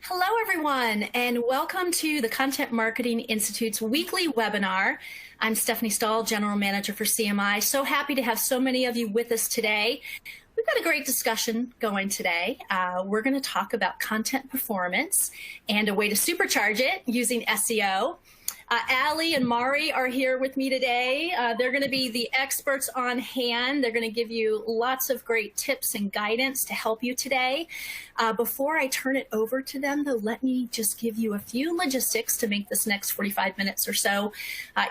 Hello, everyone, and welcome to the Content Marketing Institute's weekly webinar. I'm Stephanie Stahl, General Manager for CMI. So happy to have so many of you with us today. We've got a great discussion going today. We're going to talk about content performance and a way to supercharge it using SEO. Ali and Mari are here with me today. They're going to be the experts on hand. They're going to give you lots of great tips and guidance to help you today. Before I turn it over to them, though, let me just give you a few logistics to make this next 45 minutes or so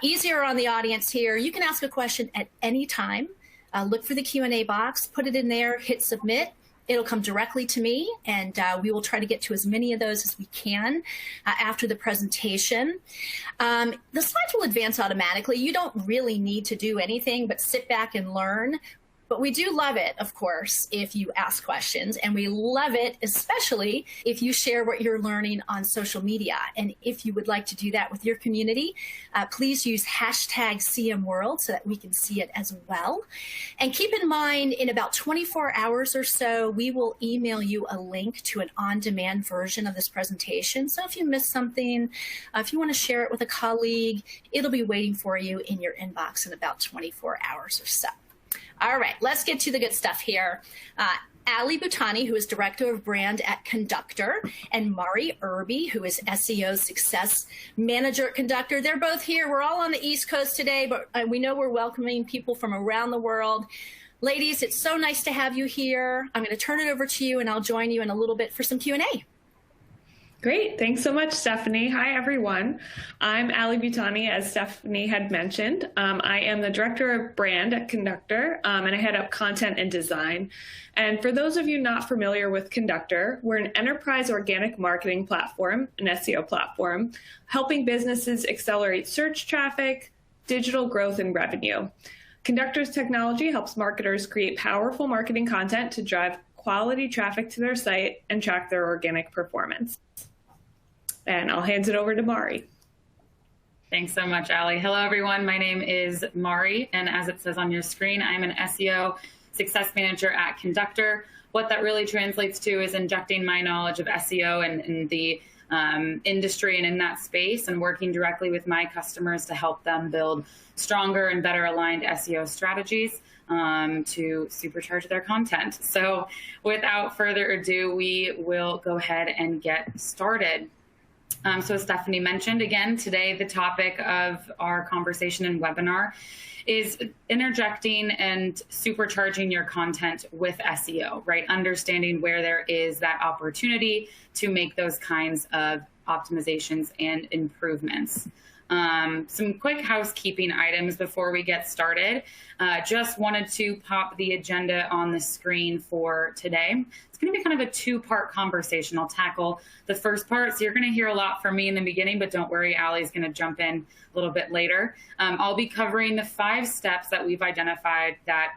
easier on the audience here. You can ask a question at any time. Look for the Q&A box, put it in there, hit submit. It'll come directly to me, and we will try to get to as many of those as we can after the presentation. The slides will advance automatically. You don't really need to do anything but sit back and learn. But we do love it, of course, if you ask questions, and we love it especially if you share what you're learning on social media. And if you would like to do that with your community, please use hashtag CMWorld so that we can see it as well. And keep in mind, in about 24 hours or so, we will email you a link to an on-demand version of this presentation. So if you missed something, if you want to share it with a colleague, it'll be waiting for you in your inbox in about 24 hours or so. All right, let's get to the good stuff here. Ali Butani, who is Director of Brand at Conductor, and Mari Irby, who is SEO Success Manager at Conductor. They're both here. We're all on the East Coast today, but we know we're welcoming people from around the world. Ladies, it's so nice to have you here. I'm going to turn it over to you, and I'll join you in a little bit for some Q&A. Great. Thanks so much, Stephanie. Hi, everyone. I'm Ali Butani, as Stephanie had mentioned. I am the Director of Brand at Conductor, and I head up content and design. And for those of you not familiar with Conductor, we're an enterprise organic marketing platform, an SEO platform, helping businesses accelerate search traffic, digital growth, and revenue. Conductor's technology helps marketers create powerful marketing content to drive quality traffic to their site and track their organic performance. And I'll hand it over to Mari. Thanks so much, Ali. Hello, everyone. My name is Mari, and as it says on your screen, I'm an SEO Success Manager at Conductor. What that really translates to is injecting my knowledge of SEO and the industry and in that space, and working directly with my customers to help them build stronger and better aligned SEO strategies to supercharge their content. So without further ado, we will go ahead and get started. So as Stephanie mentioned, again, today the topic of our conversation and webinar is interjecting and supercharging your content with SEO, right? Understanding where there is that opportunity to make those kinds of optimizations and improvements. Some quick housekeeping items before we get started. Just wanted to pop the agenda on the screen for today. It's going to be kind of a two-part conversation. I'll tackle the first part. So you're going to hear a lot from me in the beginning, but don't worry, Ali's going to jump in a little bit later. I'll be covering the 5 steps that we've identified that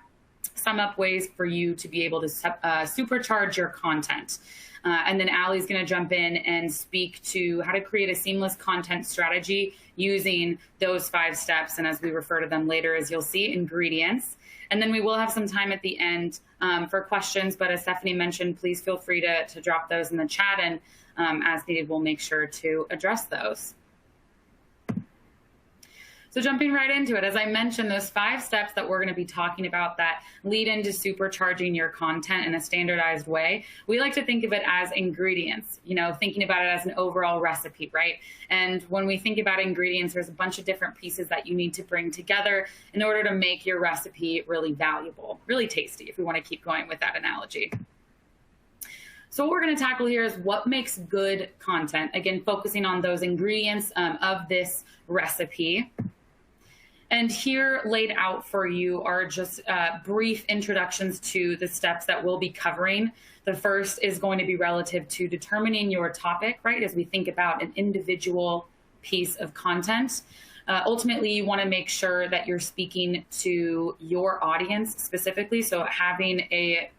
sum up ways for you to be able to supercharge your content. And then Ali's going to jump in and speak to how to create a seamless content strategy using those 5 steps. And as we refer to them later, as you'll see, ingredients. And then we will have some time at the end for questions. But as Stephanie mentioned, please feel free to drop those in the chat. And as needed, we'll make sure to address those. So jumping right into it, as I mentioned, those 5 steps that we're going to be talking about that lead into supercharging your content in a standardized way, we like to think of it as ingredients, thinking about it as an overall recipe, right? And when we think about ingredients, there's a bunch of different pieces that you need to bring together in order to make your recipe really valuable, really tasty, if we want to keep going with that analogy. So what we're going to tackle here is what makes good content. Again, focusing on those ingredients of this recipe. And here laid out for you are just brief introductions to the steps that we'll be covering. The first is going to be relative to determining your topic, right? As we think about an individual piece of content. Ultimately, you want to make sure that you're speaking to your audience specifically. So having a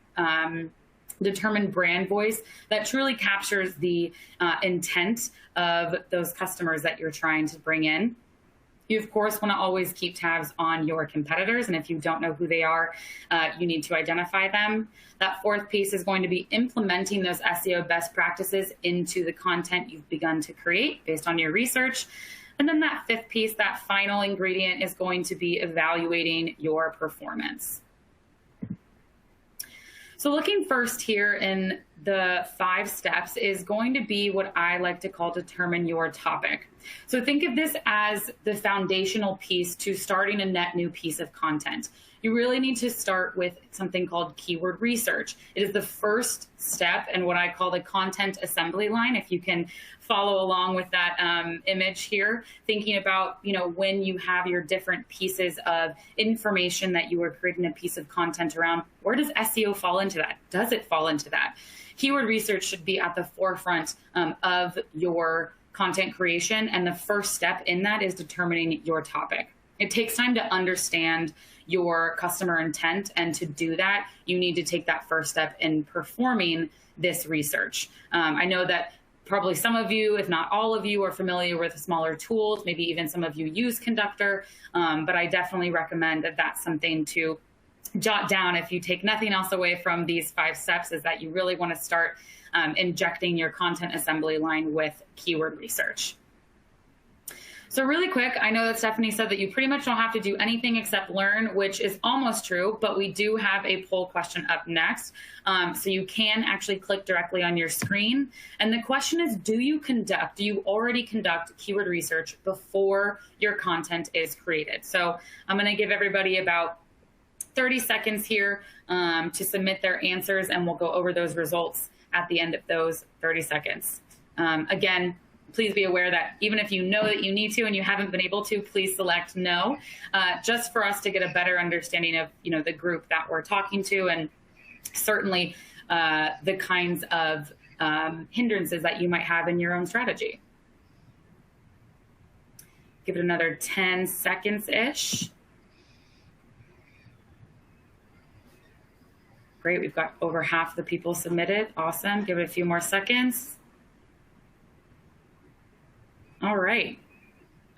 determined brand voice that truly captures the intent of those customers that you're trying to bring in. You, of course, want to always keep tabs on your competitors. And if you don't know who they are, you need to identify them. That fourth piece is going to be implementing those SEO best practices into the content you've begun to create based on your research. And then that fifth piece, that final ingredient, is going to be evaluating your performance. So looking first here in the 5 steps is going to be what I like to call determine your topic. So think of this as the foundational piece to starting a net new piece of content. You really need to start with something called keyword research. It is the first step and what I call the content assembly line. If you can follow along with that image here, thinking about, when you have your different pieces of information that you are creating a piece of content around, where does SEO fall into that? Does it fall into that? Keyword research should be at the forefront of your content creation. And the first step in that is determining your topic. It takes time to understand your customer intent. And to do that, you need to take that first step in performing this research. I know that probably some of you, if not all of you, are familiar with smaller tools. Maybe even some of you use Conductor, but I definitely recommend that that's something to jot down if you take nothing else away from these 5 steps, is that you really want to start injecting your content assembly line with keyword research. So really quick, I know that Stephanie said that you pretty much don't have to do anything except learn, which is almost true, but we do have a poll question up next. So you can actually click directly on your screen. And the question is, do you already conduct keyword research before your content is created? So I'm going to give everybody about 30 seconds here to submit their answers, and we'll go over those results at the end of those 30 seconds. Again, please be aware that even if you know that you need to and you haven't been able to, please select no, just for us to get a better understanding of the group that we're talking to, and certainly the kinds of hindrances that you might have in your own strategy. Give it another 10 seconds-ish. Great, we've got over half the people submitted. Awesome, give it a few more seconds. All right,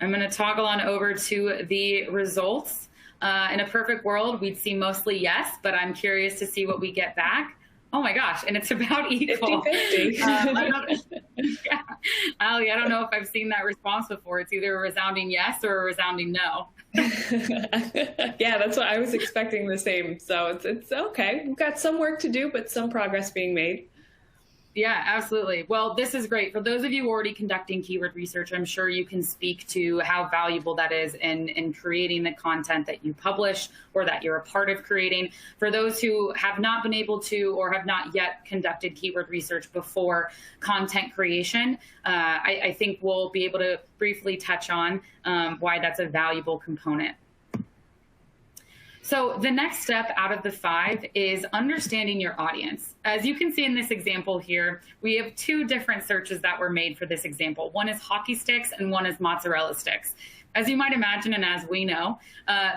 I'm going to toggle on over to the results. In a perfect world, we'd see mostly yes, but I'm curious to see what we get back. Oh my gosh, and it's about equal. 50-50. Yeah. Ali, I don't know if I've seen that response before. It's either a resounding yes or a resounding no. Yeah, that's what I was expecting, the same. So it's okay. We've got some work to do, but some progress being made. Yeah, absolutely. Well, this is great. For those of you already conducting keyword research, I'm sure you can speak to how valuable that is in creating the content that you publish or that you're a part of creating. For those who have not been able to or have not yet conducted keyword research before content creation, I think we'll be able to briefly touch on why that's a valuable component. So the next step out of the 5 is understanding your audience. As you can see in this example here, we have 2 different searches that were made for this example. One is hockey sticks and one is mozzarella sticks. As you might imagine, and as we know,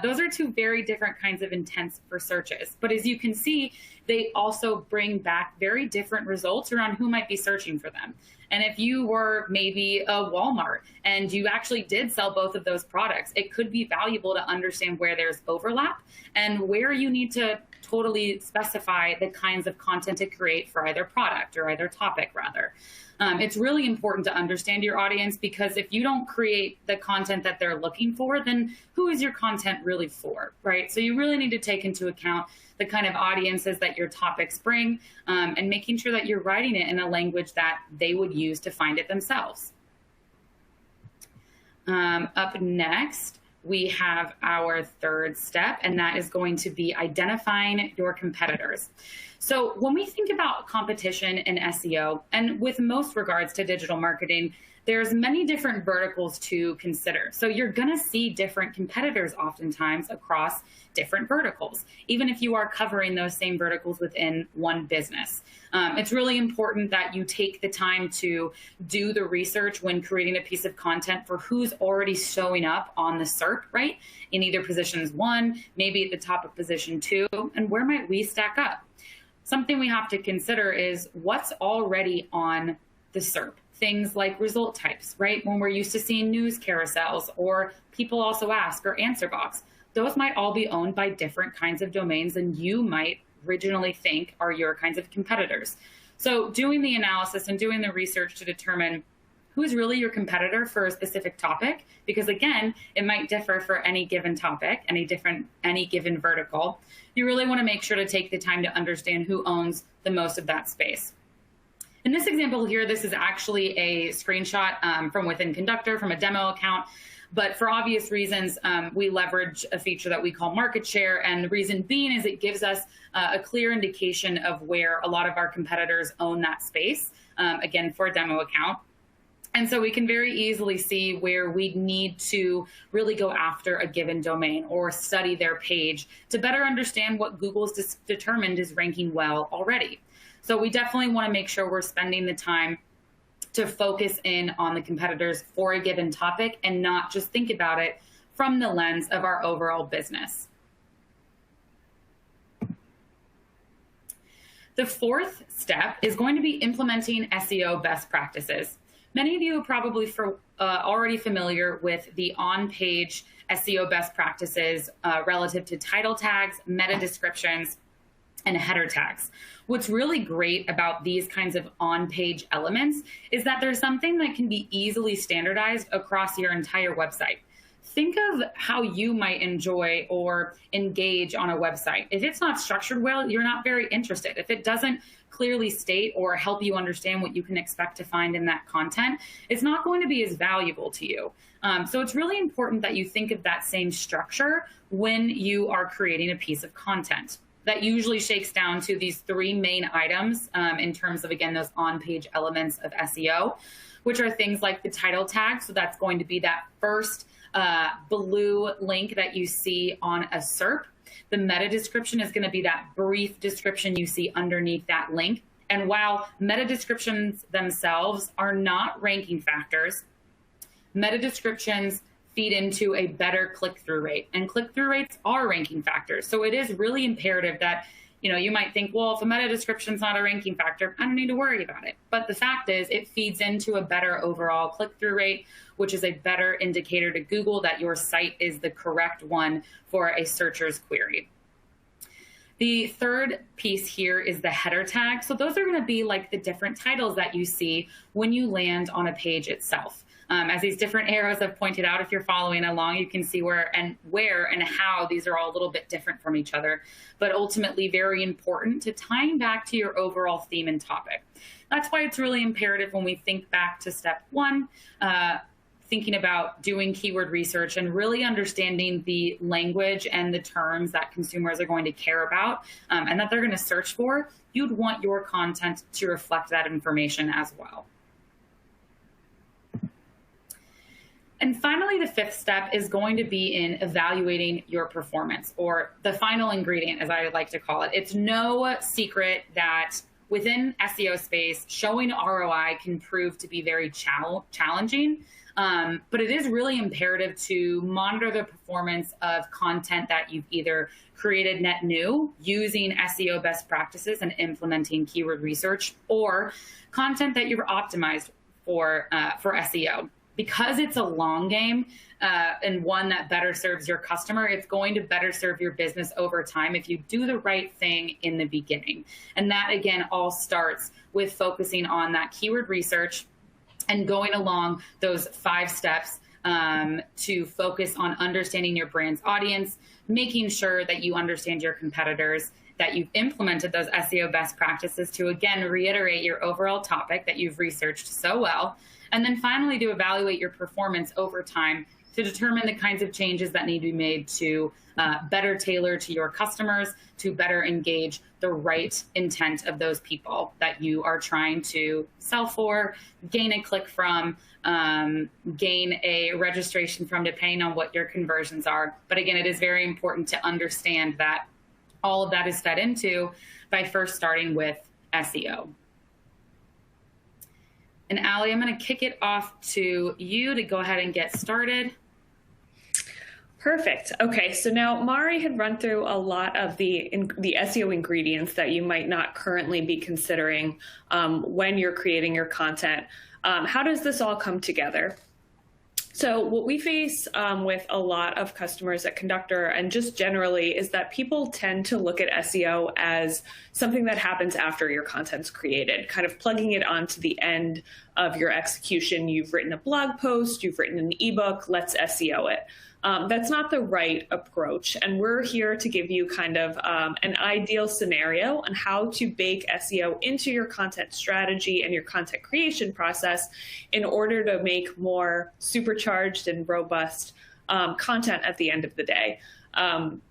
those are 2 very different kinds of intents for searches. But as you can see, they also bring back very different results around who might be searching for them. And if you were maybe a Walmart and you actually did sell both of those products, it could be valuable to understand where there's overlap and where you need to totally specify the kinds of content to create for either product or either topic, rather. It's really important to understand your audience, because if you don't create the content that they're looking for, then who is your content really for, right? So you really need to take into account the kind of audiences that your topics bring, and making sure that you're writing it in a language that they would use to find it themselves. Up next, we have our 3rd step, and that is going to be identifying your competitors. So when we think about competition in SEO, and with most regards to digital marketing, there's many different verticals to consider. So you're going to see different competitors oftentimes across different verticals, even if you are covering those same verticals within one business. It's really important that you take the time to do the research when creating a piece of content for who's already showing up on the SERP, right? In either positions 1, maybe at the top of position 2, and where might we stack up? Something we have to consider is what's already on the SERP. things like result types, right? When we're used to seeing news carousels or people also ask or answer box, those might all be owned by different kinds of domains than you might originally think are your kinds of competitors. So doing the analysis and doing the research to determine who's really your competitor for a specific topic, because again, it might differ for any given topic, any given vertical. You really want to make sure to take the time to understand who owns the most of that space. In this example here, this is actually a screenshot from within Conductor from a demo account. But for obvious reasons, we leverage a feature that we call market share. And the reason being is it gives us a clear indication of where a lot of our competitors own that space, again, for a demo account. And so we can very easily see where we need to really go after a given domain or study their page to better understand what Google's determined is ranking well already. So we definitely want to make sure we're spending the time to focus in on the competitors for a given topic and not just think about it from the lens of our overall business. The fourth step is going to be implementing SEO best practices. Many of you are probably already familiar with the on-page SEO best practices relative to title tags, meta descriptions, and header tags. What's really great about these kinds of on-page elements is that there's something that can be easily standardized across your entire website. Think of how you might enjoy or engage on a website. If it's not structured well, you're not very interested. If it doesn't clearly state or help you understand what you can expect to find in that content, it's not going to be as valuable to you. So it's really important that you think of that same structure when you are creating a piece of content. That usually shakes down to these three main items in terms of, again, those on-page elements of SEO, which are things like the title tag. So that's going to be that first blue link that you see on a SERP. The meta description is going to be that brief description you see underneath that link. And while meta descriptions themselves are not ranking factors, meta descriptions feed into a better click-through rate, and click-through rates are ranking factors. So it is really imperative that, you might think, well, if a meta description is not a ranking factor, I don't need to worry about it. But the fact is it feeds into a better overall click-through rate, which is a better indicator to Google that your site is the correct one for a searcher's query. The third piece here is the header tag. So those are going to be like the different titles that you see when you land on a page itself. As these different arrows have pointed out, if you're following along, you can see where and how these are all a little bit different from each other, but ultimately very important to tying back to your overall theme and topic. That's why it's really imperative when we think back to step one, thinking about doing keyword research and really understanding the language and the terms that consumers are going to care about and that they're going to search for. You'd want your content to reflect that information as well. And finally, the fifth step is going to be in evaluating your performance, or the final ingredient, as I like to call it. It's no secret that within SEO space, showing ROI can prove to be very challenging, but it is really imperative to monitor the performance of content that you've either created net new using SEO best practices and implementing keyword research, or content that you've optimized for SEO. Because it's a long game and one that better serves your customer, it's going to better serve your business over time if you do the right thing in the beginning. And that, again, all starts with focusing on that keyword research and going along those 5 steps to focus on understanding your brand's audience, making sure that you understand your competitors, that you've implemented those SEO best practices to, again, reiterate your overall topic that you've researched so well. And then finally, to evaluate your performance over time to determine the kinds of changes that need to be made to better tailor to your customers, to better engage the right intent of those people that you are trying to sell for, gain a click from, gain a registration from, depending on what your conversions are. But again, it is very important to understand that all of that is fed into by first starting with SEO. And Allie, I'm going to kick it off to you to go ahead and get started. Perfect. Okay, so now Mari had run through a lot of the SEO ingredients that you might not currently be considering when you're creating your content. How does this all come together? So what we face with a lot of customers at Conductor and just generally is that people tend to look at SEO as something that happens after your content's created, kind of plugging it onto the end of your execution. You've written a blog post, you've written an ebook, let's SEO it. That's not the right approach. And we're here to give you kind of an ideal scenario on how to bake SEO into your content strategy and your content creation process in order to make more supercharged and robust content at the end of the day.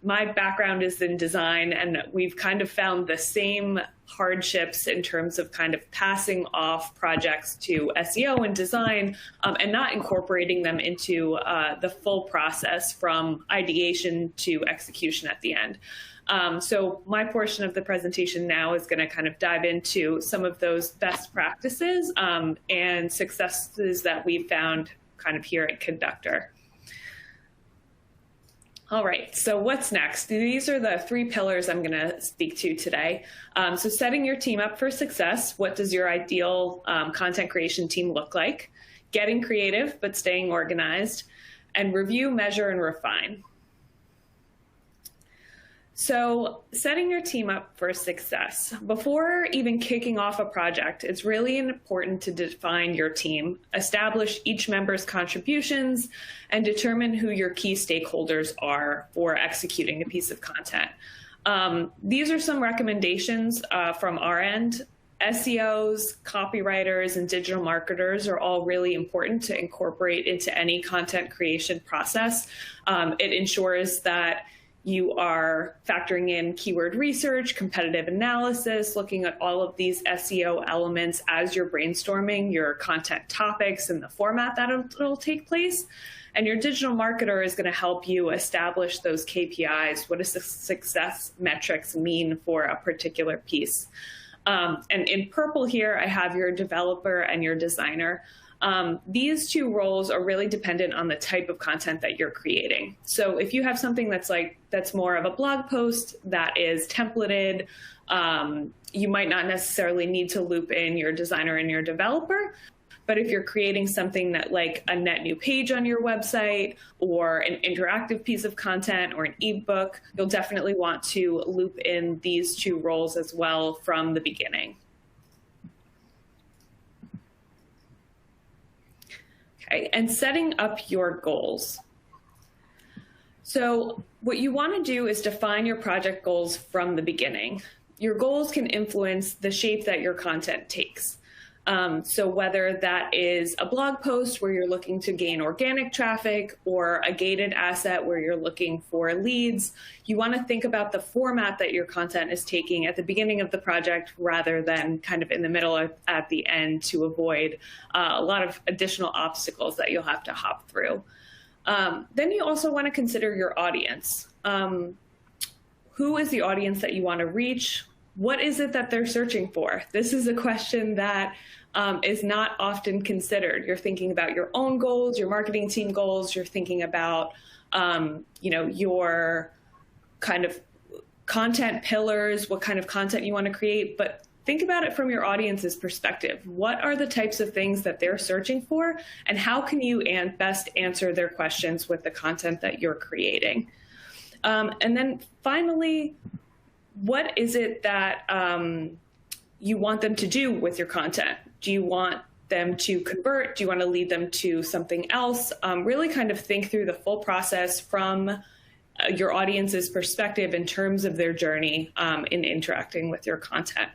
My background is in design, and we've kind of found the same hardships in terms of kind of passing off projects to SEO and design and not incorporating them into the full process from ideation to execution at the end. So my portion of the presentation now is going to kind of dive into some of those best practices and successes that we've found kind of here at Conductor. All right, so what's next? These are the 3 pillars I'm going to speak to today. So setting your team up for success. What does your ideal content creation team look like? Getting creative, but staying organized. And review, measure, and refine. So setting your team up for success. Before even kicking off a project, it's really important to define your team, establish each member's contributions, and determine who your key stakeholders are for executing a piece of content. These are some recommendations from our end. SEOs, copywriters, and digital marketers are all really important to incorporate into any content creation process. It ensures that you are factoring in keyword research, competitive analysis, looking at all of these SEO elements as you're brainstorming your content topics and the format that it'll take place. And your digital marketer is going to help you establish those KPIs. What does the success metrics mean for a particular piece? And in purple here, I have your developer and your designer. These 2 roles are really dependent on the type of content that you're creating. So if you have something that's more of a blog post that is templated, you might not necessarily need to loop in your designer and your developer. But if you're creating something that like a net new page on your website or an interactive piece of content or an ebook, you'll definitely want to loop in these 2 roles as well from the beginning. Okay, and setting up your goals. So what you want to do is define your project goals from the beginning. Your goals can influence the shape that your content takes. So whether that is a blog post where you're looking to gain organic traffic or a gated asset where you're looking for leads, you want to think about the format that your content is taking at the beginning of the project rather than kind of in the middle or at the end to avoid a lot of additional obstacles that you'll have to hop through. Then you also want to consider your audience. Who is the audience that you want to reach? What is it that they're searching for? This is a question that is not often considered. You're thinking about your own goals, your marketing team goals. You're thinking about, your kind of content pillars, what kind of content you want to create. But think about it from your audience's perspective. What are the types of things that they're searching for? And how can you best answer their questions with the content that you're creating? And then finally, what is it that you want them to do with your content? Do you want them to convert? Do you want to lead them to something else? Really kind of think through the full process from your audience's perspective in terms of their journey in interacting with your content.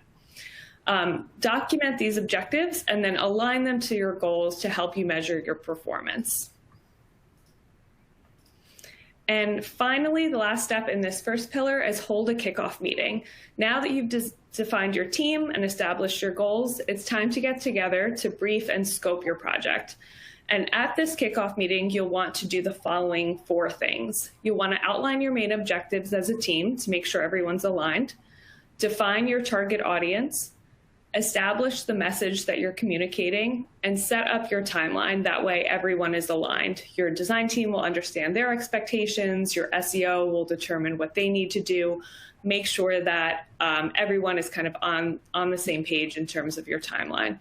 Document these objectives and then align them to your goals to help you measure your performance. And finally, the last step in this first pillar is hold a kickoff meeting. Now that you've defined your team and established your goals, it's time to get together to brief and scope your project. And at this kickoff meeting, you'll want to do the following 4 things. You'll want to outline your main objectives as a team to make sure everyone's aligned, define your target audience, establish the message that you're communicating, and set up your timeline. That way everyone is aligned. Your design team will understand their expectations. Your SEO will determine what they need to do. Make sure that everyone is kind of on the same page in terms of your timeline.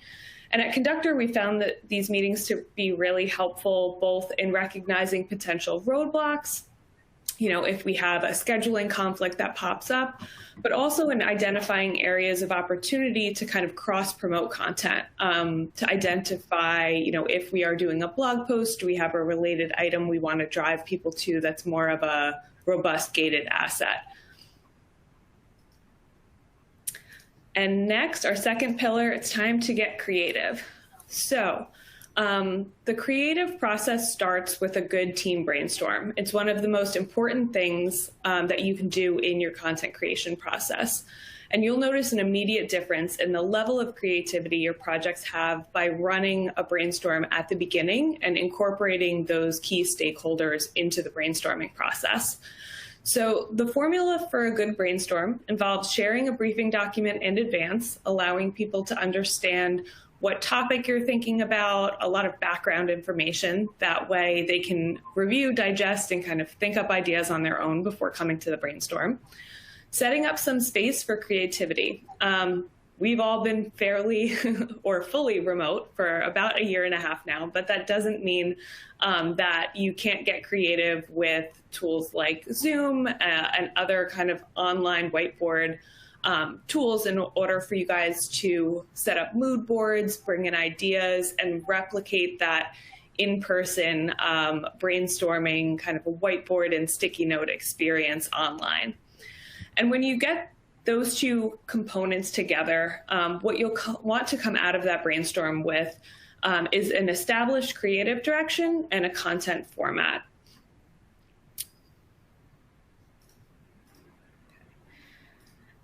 And at Conductor, we found that these meetings to be really helpful, both in recognizing potential roadblocks, if we have a scheduling conflict that pops up, but also in identifying areas of opportunity to kind of cross-promote content, to identify, if we are doing a blog post, do we have a related item we want to drive people to that's more of a robust gated asset. And next, our second pillar, it's time to get creative. So the creative process starts with a good team brainstorm. It's one of the most important things that you can do in your content creation process. And you'll notice an immediate difference in the level of creativity your projects have by running a brainstorm at the beginning and incorporating those key stakeholders into the brainstorming process. So the formula for a good brainstorm involves sharing a briefing document in advance, allowing people to understand what topic you're thinking about, a lot of background information. That way they can review, digest, and kind of think up ideas on their own before coming to the brainstorm. Setting up some space for creativity. We've all been fairly or fully remote for about 1.5 years now, but that doesn't mean that you can't get creative with tools like Zoom and other kind of online whiteboard tools in order for you guys to set up mood boards, bring in ideas, and replicate that in-person brainstorming kind of a whiteboard and sticky note experience online. And when you get those two components together, what you'll want to come out of that brainstorm with is an established creative direction and a content format.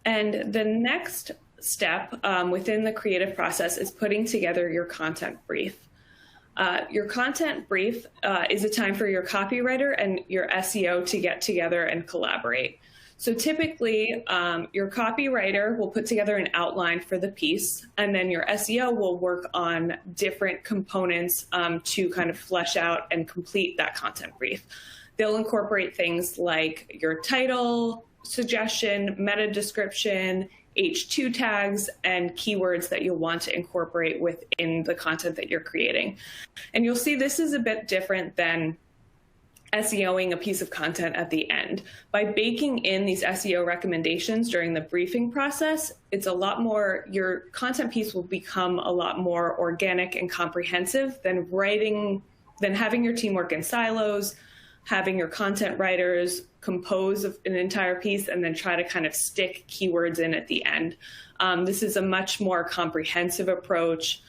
And the next step within the creative process is putting together your content brief. Your content brief is a time for your copywriter and your SEO to get together and collaborate. So typically, your copywriter will put together an outline for the piece, and then your SEO will work on different components to kind of flesh out and complete that content brief. They'll incorporate things like your title, suggestion, meta description, H2 tags, and keywords that you'll want to incorporate within the content that you're creating. And you'll see this is a bit different than SEOing a piece of content at the end. By baking in these SEO recommendations during the briefing process, it's a lot more, your content piece will become a lot more organic and comprehensive than having your team work in silos, having your content writers compose an entire piece and then try to kind of stick keywords in at the end. This is a much more comprehensive approach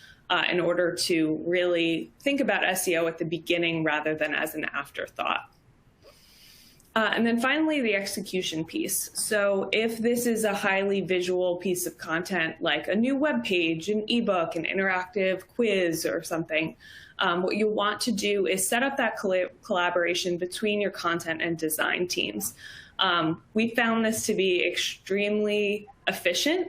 in order to really think about SEO at the beginning rather than as an afterthought. And then finally, the execution piece. So if this is a highly visual piece of content, like a new web page, an ebook, an interactive quiz or something, what you want to do is set up that collaboration between your content and design teams. We found this to be extremely efficient.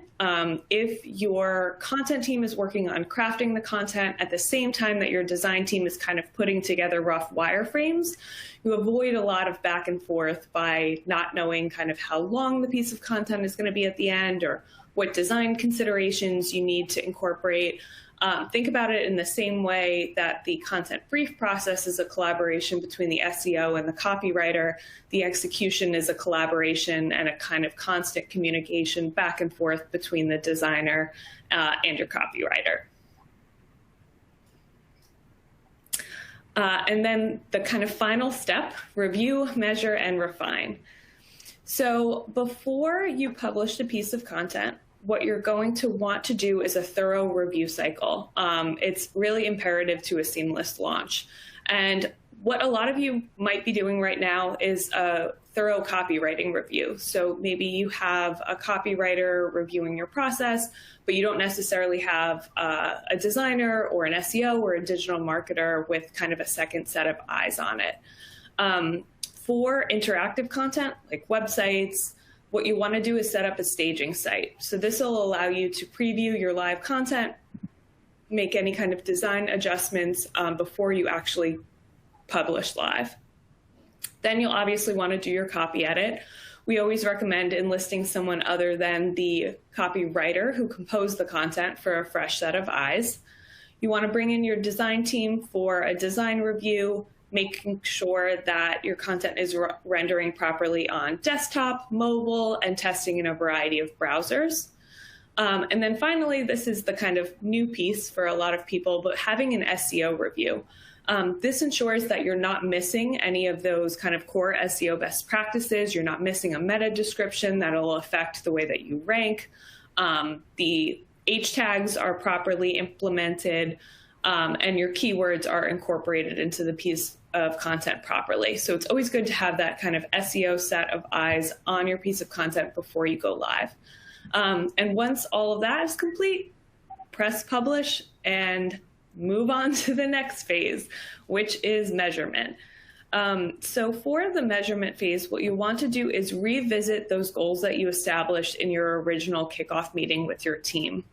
If your content team is working on crafting the content at the same time that your design team is kind of putting together rough wireframes, you avoid a lot of back and forth by not knowing kind of how long the piece of content is going to be at the end or what design considerations you need to incorporate. Think about it in the same way that the content brief process is a collaboration between the SEO and the copywriter. The execution is a collaboration and a kind of constant communication back and forth between the designer and your copywriter. And then the kind of final step, review, measure, and refine. So before you publish a piece of content, what you're going to want to do is a thorough review cycle. It's really imperative to a seamless launch. And what a lot of you might be doing right now is a thorough copywriting review. So maybe you have a copywriter reviewing your process, but you don't necessarily have a designer or an SEO or a digital marketer with kind of a second set of eyes on it. For interactive content like websites, what you want to do is set up a staging site. So this will allow you to preview your live content, make any kind of design adjustments before you actually publish live. Then you'll obviously want to do your copy edit. We always recommend enlisting someone other than the copywriter who composed the content for a fresh set of eyes. You want to bring in your design team for a design review, making sure that your content is rendering properly on desktop, mobile, and testing in a variety of browsers. And then finally, this is the kind of new piece for a lot of people, but having an SEO review. This ensures that you're not missing any of those kind of core SEO best practices. You're not missing a meta description that'll affect the way that you rank. The H tags are properly implemented, and your keywords are incorporated into the piece of content properly. So it's always good to have that kind of SEO set of eyes on your piece of content before you go live. And once all of that is complete, press publish and move on to the next phase, which is measurement. So for the measurement phase, what you want to do is revisit those goals that you established in your original kickoff meeting with your team,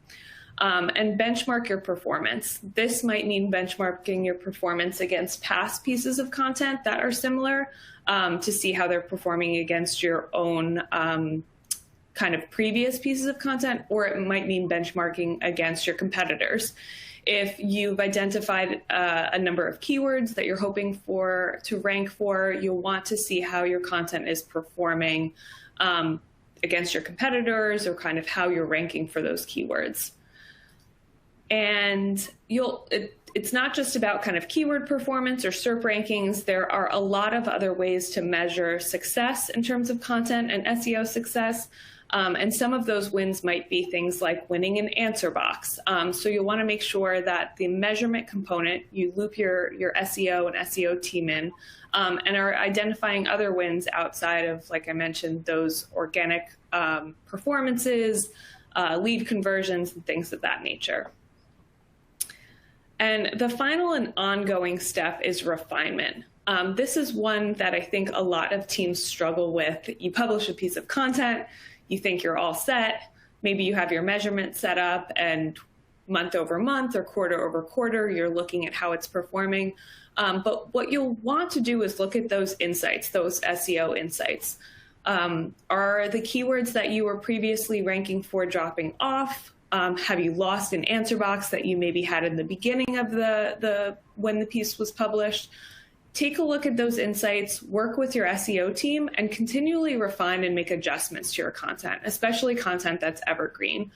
and benchmark your performance. This might mean benchmarking your performance against past pieces of content that are similar, to see how they're performing against your own kind of previous pieces of content, or it might mean benchmarking against your competitors. If you've identified a number of keywords that you're hoping to rank for, you'll want to see how your content is performing against your competitors, or kind of how you're ranking for those keywords. And it's not just about kind of keyword performance or SERP rankings. There are a lot of other ways to measure success in terms of content and SEO success. And some of those wins might be things like winning an answer box. So you'll want to make sure that the measurement component, you loop your SEO and SEO team in, and are identifying other wins outside of, like I mentioned, those organic performances, lead conversions, and things of that nature. And the final and ongoing step is refinement. This is one that I think a lot of teams struggle with. You publish a piece of content, you think you're all set, maybe you have your measurement set up, and month over month or quarter over quarter, you're looking at how it's performing. But what you'll want to do is look at those insights, those SEO insights. Are the keywords that you were previously ranking for dropping off? Have you lost an answer box that you maybe had in the beginning of when the piece was published? Take a look at those insights, work with your SEO team, and continually refine and make adjustments to your content, especially content that's evergreen.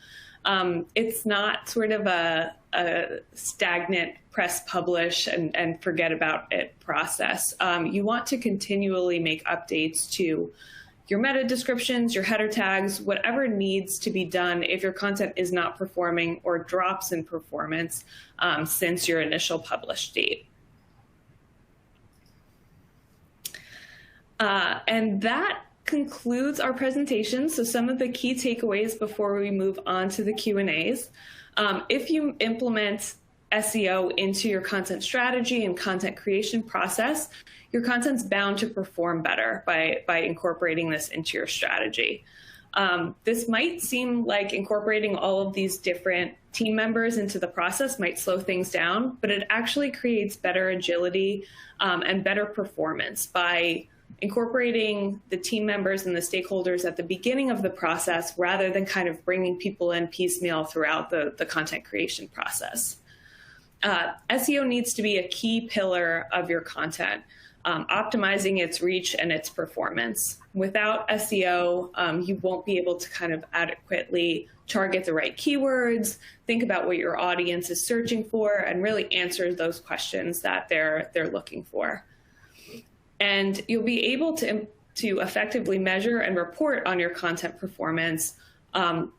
It's not sort of a stagnant press publish and forget about it process. You want to continually make updates to your meta descriptions, your header tags, whatever needs to be done if your content is not performing or drops in performance since your initial publish date. And that concludes our presentation. So some of the key takeaways before we move on to the Q&As. If you implement SEO into your content strategy and content creation process, your content's bound to perform better by incorporating this into your strategy. This might seem like incorporating all of these different team members into the process might slow things down, but it actually creates better agility and better performance by incorporating the team members and the stakeholders at the beginning of the process rather than kind of bringing people in piecemeal throughout the content creation process. SEO needs to be a key pillar of your content, optimizing its reach and its performance. Without SEO, you won't be able to kind of adequately target the right keywords, think about what your audience is searching for, and really answer those questions that they're looking for. And you'll be able to effectively measure and report on your content performance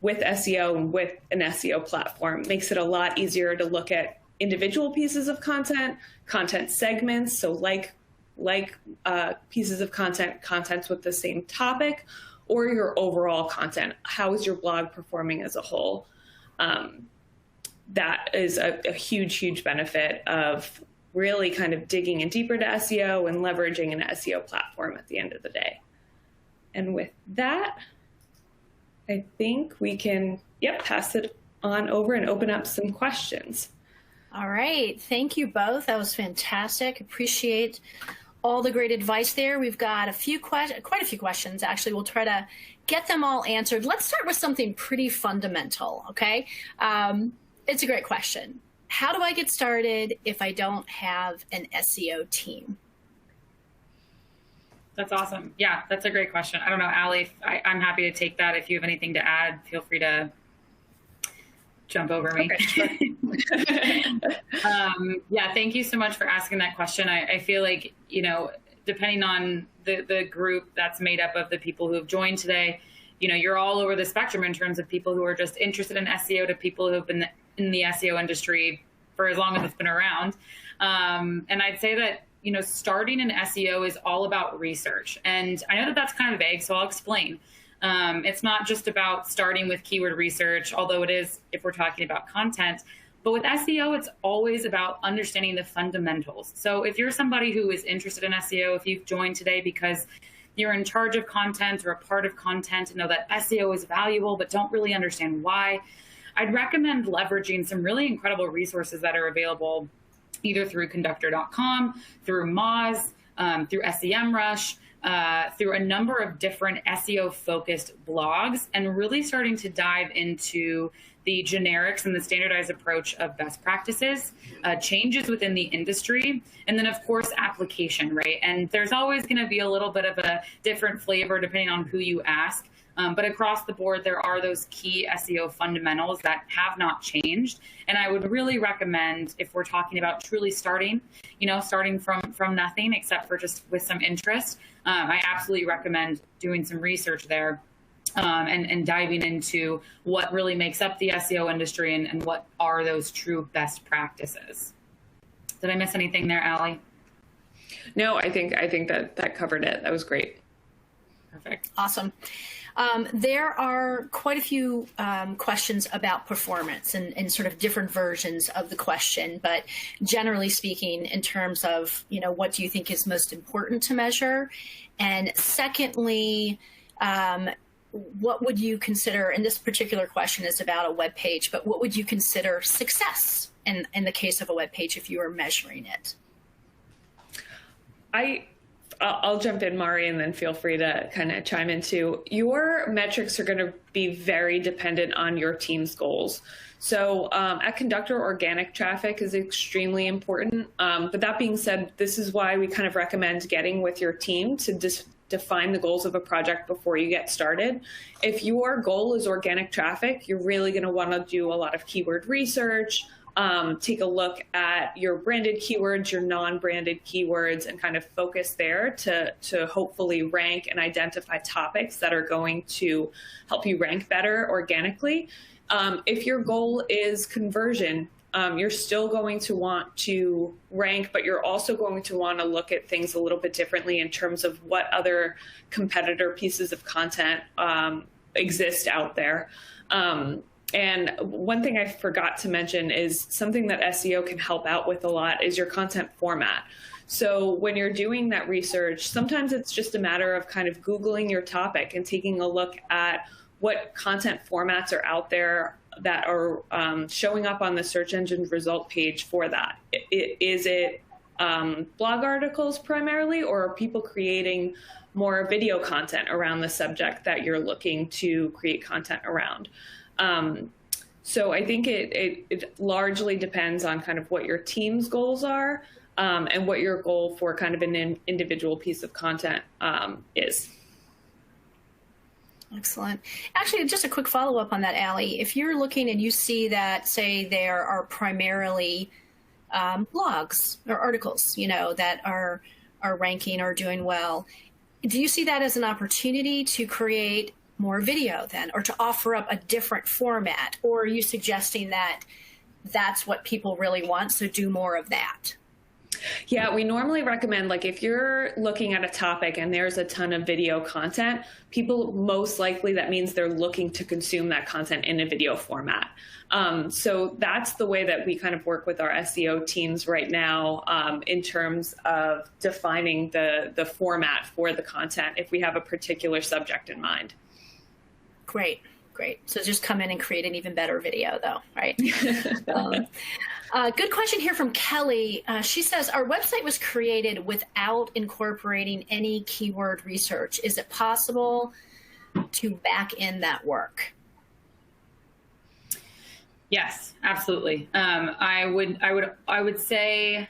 with SEO and with an SEO platform. It makes it a lot easier to look at individual pieces of content, content segments, so like pieces of contents with the same topic, or your overall content. How is your blog performing as a whole? That is a huge benefit of really kind of digging in deeper to SEO and leveraging an SEO platform at the end of the day. And with that, I think we can, pass it on over and open up some questions. All right. Thank you both. That was fantastic. Appreciate all the great advice there. We've got quite a few questions, actually. We'll try to get them all answered. Let's start with something pretty fundamental, okay? It's a great question. How do I get started if I don't have an SEO team? That's awesome. Yeah, that's a great question. I don't know, Allie, I'm happy to take that. If you have anything to add, feel free to jump over me. Okay, sure. Yeah, thank you so much for asking that question. I feel like, depending on the group that's made up of the people who have joined today, you're all over the spectrum in terms of people who are just interested in SEO to people who have been in the SEO industry for as long as it's been around. And I'd say that, starting in SEO is all about research. And I know that that's kind of vague, so I'll explain. It's not just about starting with keyword research, although it is if we're talking about content. But with SEO, it's always about understanding the fundamentals. So if you're somebody who is interested in SEO, if you've joined today because you're in charge of content or a part of content and know that SEO is valuable but don't really understand why, I'd recommend leveraging some really incredible resources that are available either through Conductor.com, through Moz, through SEMrush, through a number of different SEO-focused blogs, and really starting to dive into the generics and the standardized approach of best practices, changes within the industry, and then, of course, application, right? And there's always going to be a little bit of a different flavor depending on who you ask. But across the board, there are those key SEO fundamentals that have not changed. And I would really recommend, if we're talking about truly starting from nothing except for just with some interest, I absolutely recommend doing some research there and diving into what really makes up the SEO industry and what are those true best practices. Did I miss anything there, Allie? No, I think that covered it. That was great. Perfect. Awesome. There are quite a few questions about performance and sort of different versions of the question, but generally speaking, in terms of, what do you think is most important to measure? And secondly, what would you consider, and this particular question is about a web page, but what would you consider success in the case of a web page if you were measuring it? I'll jump in, Mari, and then feel free to kind of chime in too. Your metrics are going to be very dependent on your team's goals. So at Conductor, organic traffic is extremely important. But that being said, this is why we kind of recommend getting with your team to define the goals of a project before you get started. If your goal is organic traffic, you're really going to want to do a lot of keyword research, take a look at your branded keywords, your non-branded keywords, and kind of focus there to hopefully rank and identify topics that are going to help you rank better organically. If your goal is conversion, you're still going to want to rank, but you're also going to want to look at things a little bit differently in terms of what other competitor pieces of content exist out there. And one thing I forgot to mention is something that SEO can help out with a lot is your content format. So when you're doing that research, sometimes it's just a matter of kind of Googling your topic and taking a look at what content formats are out there that are showing up on the search engine result page for that. Is it blog articles primarily, or are people creating more video content around the subject that you're looking to create content around? So I think it largely depends on kind of what your team's goals are and what your goal for kind of an individual piece of content is. Excellent. Actually, just a quick follow-up on that, Allie. If you're looking and you see that, say, there are primarily blogs or articles, that are ranking or doing well, do you see that as an opportunity to create more video then, or to offer up a different format? Or are you suggesting that that's what people really want, so do more of that? Yeah, we normally recommend, like, if you're looking at a topic and there's a ton of video content, people most likely, that means they're looking to consume that content in a video format. So that's the way that we kind of work with our SEO teams right now in terms of defining the format for the content if we have a particular subject in mind. Great. Great. So just come in and create an even better video, though, right? Good question here from Kelly. She says, our website was created without incorporating any keyword research. Is it possible to back in that work? Yes, absolutely. I would say,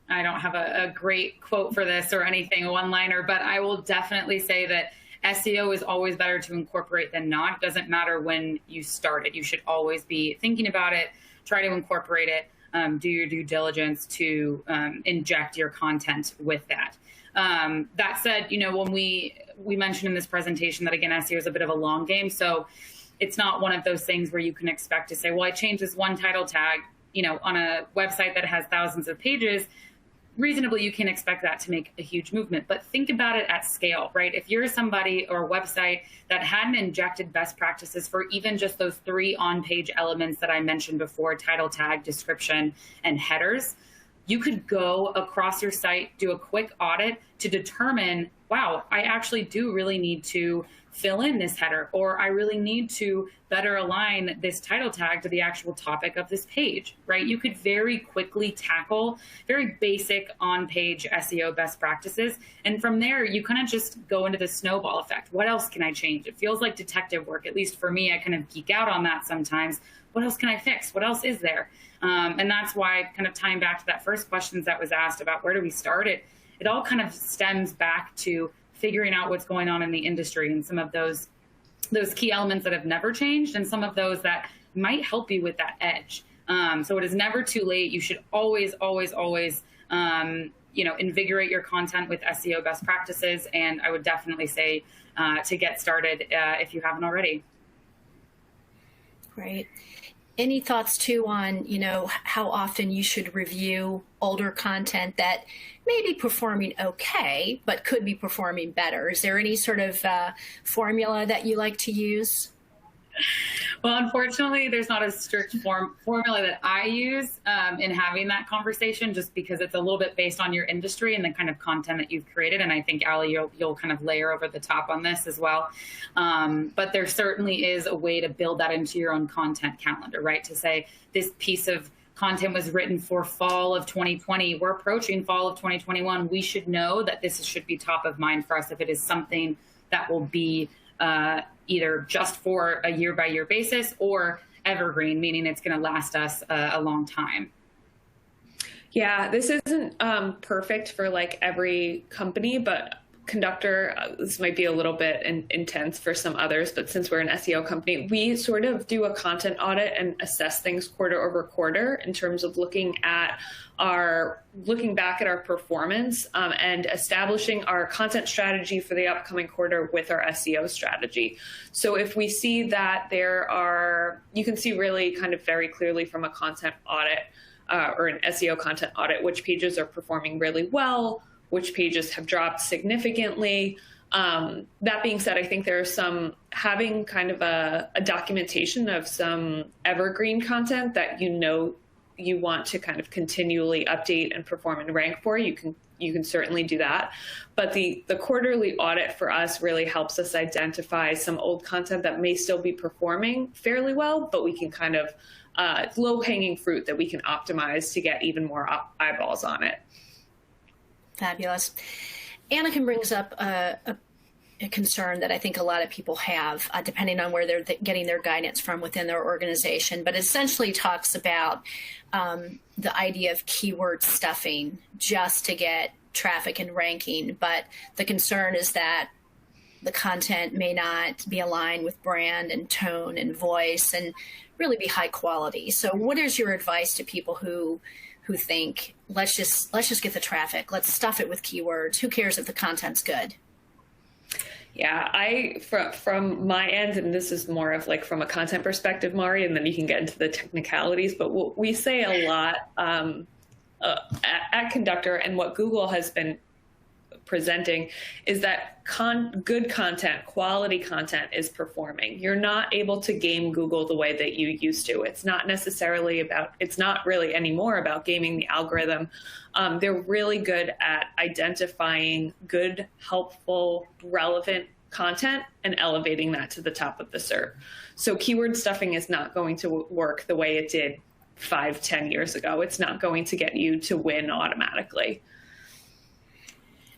I don't have a great quote for this or anything, a one-liner, but I will definitely say that SEO is always better to incorporate than not. It doesn't matter when you start it. You should always be thinking about it, try to incorporate it, do your due diligence to inject your content with that. That said, when we mentioned in this presentation that, again, SEO is a bit of a long game. So it's not one of those things where you can expect to say, well, I changed this one title tag, on a website that has thousands of pages. Reasonably, you can expect that to make a huge movement, but think about it at scale, right? If you're somebody or a website that hadn't injected best practices for even just those 3 on-page elements that I mentioned before, title tag, description, and headers, you could go across your site, do a quick audit to determine, wow, I actually do really need to fill in this header, or I really need to better align this title tag to the actual topic of this page, right? You could very quickly tackle very basic on-page SEO best practices. And from there, you kind of just go into the snowball effect. What else can I change? It feels like detective work, at least for me. I kind of geek out on that sometimes. What else can I fix? What else is there? And that's why, kind of tying back to that first question that was asked about where do we start, it all kind of stems back to figuring out what's going on in the industry and some of those key elements that have never changed and some of those that might help you with that edge. So it is never too late. You should always, always, always, invigorate your content with SEO best practices. And I would definitely say to get started if you haven't already. Great. Any thoughts too on, how often you should review older content that may be performing okay, but could be performing better? Is there any sort of formula that you like to use? Well, unfortunately, there's not a strict formula that I use in having that conversation, just because it's a little bit based on your industry and the kind of content that you've created. And I think, Ali, you'll kind of layer over the top on this as well. But there certainly is a way to build that into your own content calendar, right? To say this piece of content was written for fall of 2020. We're approaching fall of 2021. We should know that this should be top of mind for us if it is something that will be either just for a year-by-year basis or evergreen, meaning it's going to last us a long time. Yeah, this isn't perfect for like every company, but Conductor, this might be a little bit intense for some others, but since we're an SEO company, we sort of do a content audit and assess things quarter over quarter in terms of looking back at our performance and establishing our content strategy for the upcoming quarter with our SEO strategy. So if we see that you can see really kind of very clearly from a content audit or an SEO content audit, which pages are performing really well, which pages have dropped significantly. That being said, I think there's having kind of a documentation of some evergreen content that you want to kind of continually update and perform and rank for. You can certainly do that. But the quarterly audit for us really helps us identify some old content that may still be performing fairly well, but we can kind of low-hanging fruit that we can optimize to get even more eyeballs on it. Fabulous. Anakin brings up a concern that I think a lot of people have, depending on where they're getting their guidance from within their organization, but essentially talks about the idea of keyword stuffing just to get traffic and ranking. But the concern is that the content may not be aligned with brand and tone and voice and really be high quality. So what is your advice to people who think, let's just get the traffic, let's stuff it with keywords, who cares if the content's good? Yeah, from my end, and this is more of like from a content perspective, Mari, and then you can get into the technicalities, but what we say a lot at Conductor, and what Google has been presenting, is that good content, quality content is performing. You're not able to game Google the way that you used to. It's not really anymore about gaming the algorithm. They're really good at identifying good, helpful, relevant content and elevating that to the top of the SERP. So keyword stuffing is not going to work the way it did 5-10 years ago. It's not going to get you to win automatically.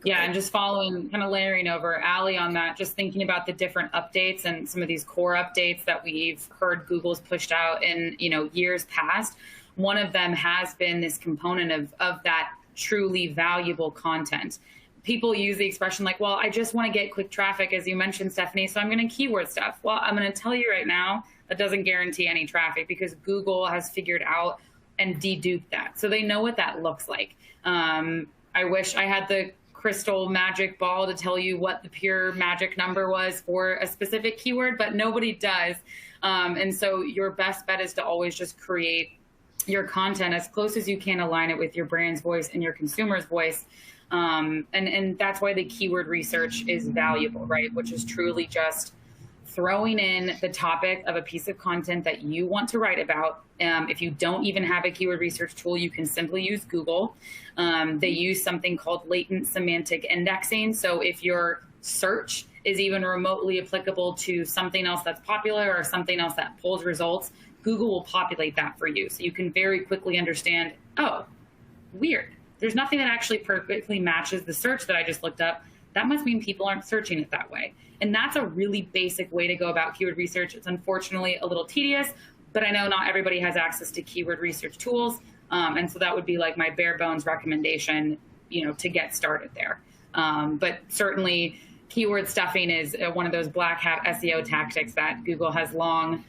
Yeah, and just following, kind of layering over Allie on that, just thinking about the different updates and some of these core updates that we've heard Google's pushed out in, years past. One of them has been this component of that truly valuable content. People use the expression like, well, I just want to get quick traffic, as you mentioned, Stephanie, so I'm going to keyword stuff. Well, I'm going to tell you right now, that doesn't guarantee any traffic because Google has figured out and deduped that. So they know what that looks like. I wish I had the crystal magic ball to tell you what the pure magic number was for a specific keyword, but nobody does. And so your best bet is to always just create your content as close as you can, align it with your brand's voice and your consumer's voice. And that's why the keyword research is valuable, right? Which is truly just throwing in the topic of a piece of content that you want to write about. If you don't even have a keyword research tool, you can simply use Google. They use something called latent semantic indexing. So if your search is even remotely applicable to something else that's popular or something else that pulls results, Google will populate that for you. So you can very quickly understand, oh, weird. There's nothing that actually perfectly matches the search that I just looked up. That must mean people aren't searching it that way. And that's a really basic way to go about keyword research. It's unfortunately a little tedious, but I know not everybody has access to keyword research tools. And so that would be like my bare bones recommendation, to get started there. But certainly keyword stuffing is one of those black hat SEO tactics that Google has long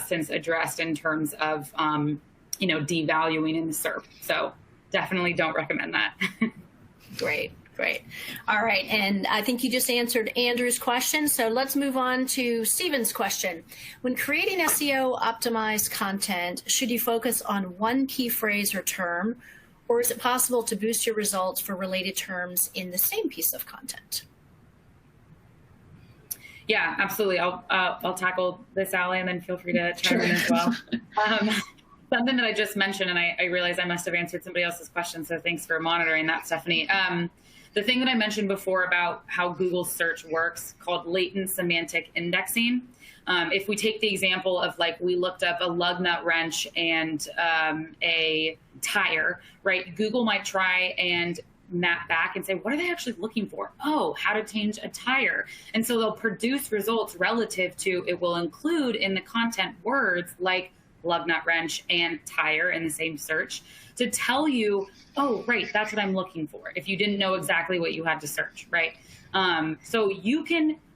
since addressed in terms of, devaluing in the SERP. So definitely don't recommend that. Great. All right. And I think you just answered Andrew's question. So let's move on to Stephen's question. When creating SEO optimized content, should you focus on one key phrase or term, or is it possible to boost your results for related terms in the same piece of content? Yeah, absolutely. I'll tackle this, Allie, and then feel free to chime in as well. Something that I just mentioned, and I realized I must have answered somebody else's question, so thanks for monitoring that, Stephanie. The thing that I mentioned before about how Google search works, called latent semantic indexing. If we take the example of we looked up a lug nut wrench and a tire, right? Google might try and map back and say, what are they actually looking for? Oh, how to change a tire. And so they'll produce results relative to, it will include in the content words like lug nut wrench and tire in the same search to tell you, oh, right, that's what I'm looking for, if you didn't know exactly what you had to search, right? So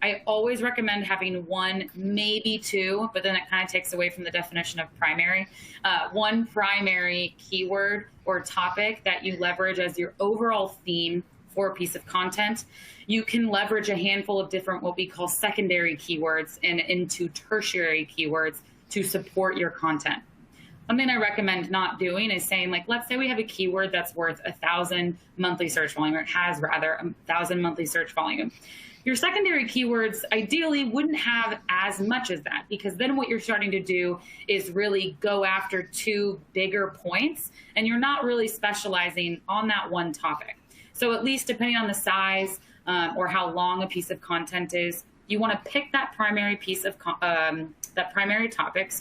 I always recommend having one, maybe two, but then it kind of takes away from the definition of primary. One primary keyword or topic that you leverage as your overall theme for a piece of content. You can leverage a handful of different, what we call secondary keywords and into tertiary keywords to support your content. Something I recommend not doing is saying, let's say we have a keyword that's worth 1,000 monthly search volume, or it has rather 1,000 monthly search volume. Your secondary keywords ideally wouldn't have as much as that, because then what you're starting to do is really go after two bigger points, and you're not really specializing on that one topic. So at least depending on the size or how long a piece of content is, you want to pick that primary piece of that primary topic,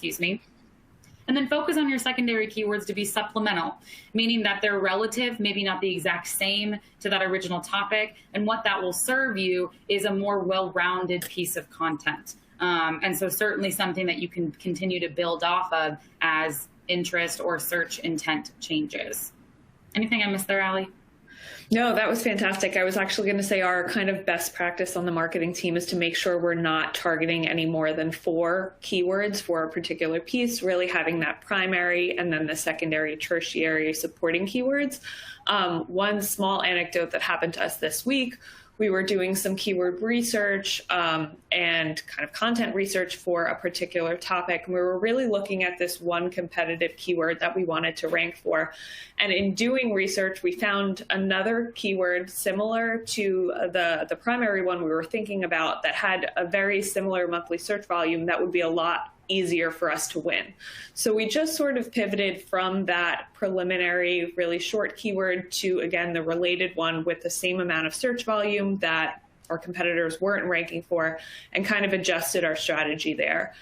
and then focus on your secondary keywords to be supplemental, meaning that they're relative, maybe not the exact same to that original topic. And what that will serve you is a more well-rounded piece of content. And so certainly something that you can continue to build off of as interest or search intent changes. Anything I missed there, Allie? No, that was fantastic. I was actually going to say our kind of best practice on the marketing team is to make sure we're not targeting any more than 4 keywords for a particular piece, really having that primary and then the secondary, tertiary supporting keywords. One small anecdote that happened to us this week, we were doing some keyword research and kind of content research for a particular topic. And we were really looking at this one competitive keyword that we wanted to rank for. And in doing research, we found another keyword similar to the primary one we were thinking about that had a very similar monthly search volume that would be a lot easier for us to win. So we just sort of pivoted from that preliminary, really short keyword to, again, the related one with the same amount of search volume that our competitors weren't ranking for, and kind of adjusted our strategy there.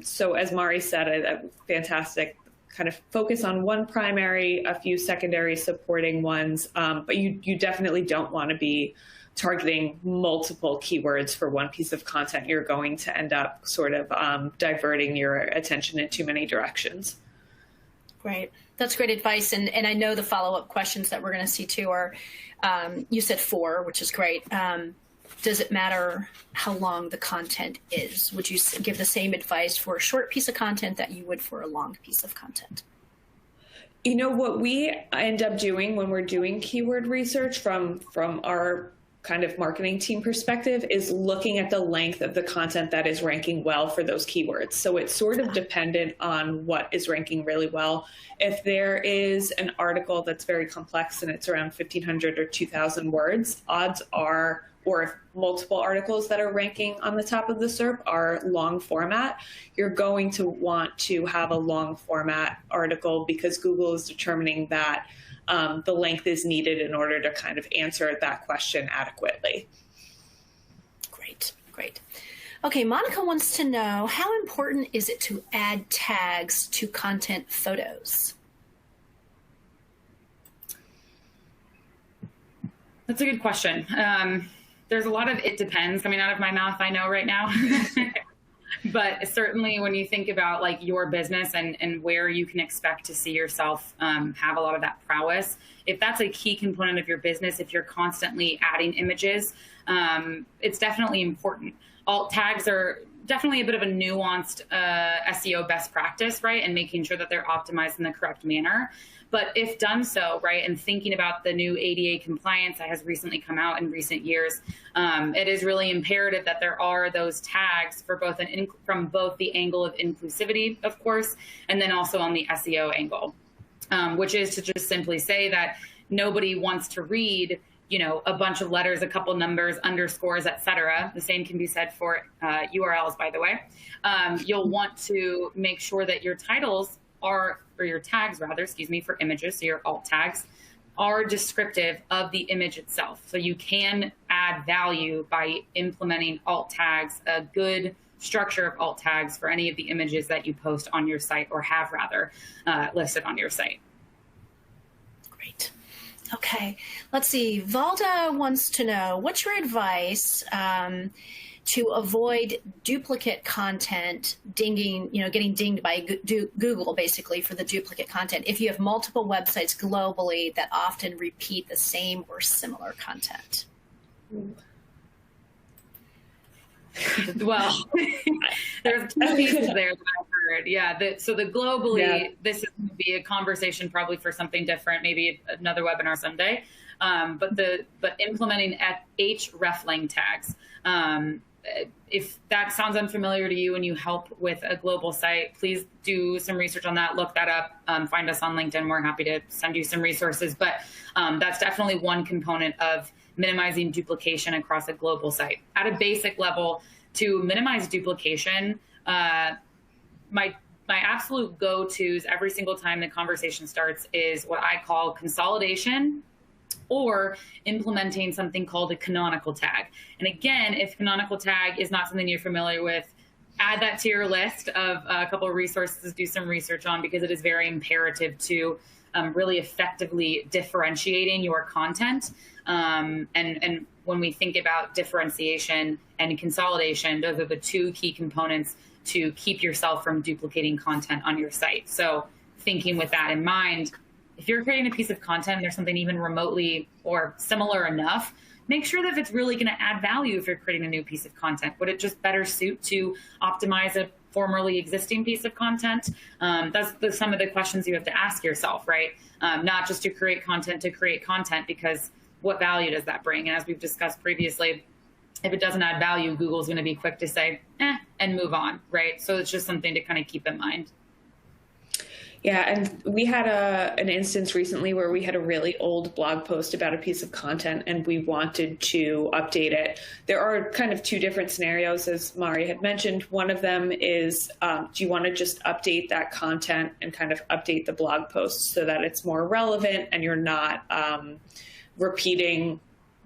So as Mari said, a fantastic kind of focus on one primary, a few secondary supporting ones, but you definitely don't want to be targeting multiple keywords for one piece of content. You're going to end up sort of diverting your attention in too many directions. Great. That's great advice. And I know the follow-up questions that we're going to see too are, you said 4, which is great. Does it matter how long the content is? Would you give the same advice for a short piece of content that you would for a long piece of content? You know, what we end up doing when we're doing keyword research from our kind of marketing team perspective is looking at the length of the content that is ranking well for those keywords. So it's sort of dependent on what is ranking really well. If there is an article that's very complex and it's around 1,500 or 2,000 words, odds are, or if multiple articles that are ranking on the top of the SERP are long format, you're going to want to have a long format article because Google is determining that the length is needed in order to kind of answer that question adequately. Great, great. Okay, Monica wants to know, how important is it to add tags to content photos? That's a good question. There's a lot of it depends coming out of my mouth, I know right now. But certainly when you think about like your business and where you can expect to see yourself have a lot of that prowess, if that's a key component of your business, if you're constantly adding images, it's definitely important. Alt tags are definitely a bit of a nuanced SEO best practice, right? And making sure that they're optimized in the correct manner. But if done so, right, and thinking about the new ADA compliance that has recently come out in recent years, it is really imperative that there are those tags for both from both the angle of inclusivity, of course, and then also on the SEO angle, which is to just simply say that nobody wants to read, you know, a bunch of letters, a couple numbers, underscores, etc. The same can be said for URLs, by the way. You'll want to make sure that your titles are, or your tags rather, excuse me, for images, so your alt tags, are descriptive of the image itself. So you can add value by implementing alt tags, a good structure of alt tags for any of the images that you post on your site or have rather listed on your site. Great. Okay, let's see. Valda wants to know, what's your advice to avoid duplicate content dinging, getting dinged by Google basically for the duplicate content if you have multiple websites globally that often repeat the same or similar content? Well, there's two pieces there that I've heard. Yeah. So the globally, this is going to be a conversation probably for something different, maybe another webinar someday. But implementing hreflang tags. If that sounds unfamiliar to you and you help with a global site, please do some research on that, look that up, find us on LinkedIn. We're happy to send you some resources, but that's definitely one component of minimizing duplication across a global site. At a basic level, to minimize duplication, my absolute go-tos every single time the conversation starts is what I call consolidation, or implementing something called a canonical tag. And again, if canonical tag is not something you're familiar with, add that to your list of a couple of resources to do some research on, because it is very imperative to really effectively differentiating your content. And when we think about differentiation and consolidation, those are the two key components to keep yourself from duplicating content on your site. So thinking with that in mind, if you're creating a piece of content and there's something even remotely or similar enough, make sure that it's really going to add value. If you're creating a new piece of content, would it just better suit to optimize a formerly existing piece of content? That's some of the questions you have to ask yourself, right? Not just to create content, because what value does that bring? And as we've discussed previously, if it doesn't add value, Google's going to be quick to say, and move on, right? So it's just something to kind of keep in mind. Yeah, and we had an instance recently where we had a really old blog post about a piece of content and we wanted to update it. There are kind of two different scenarios, as Mari had mentioned. One of them is, do you want to just update that content and kind of update the blog post so that it's more relevant and you're not repeating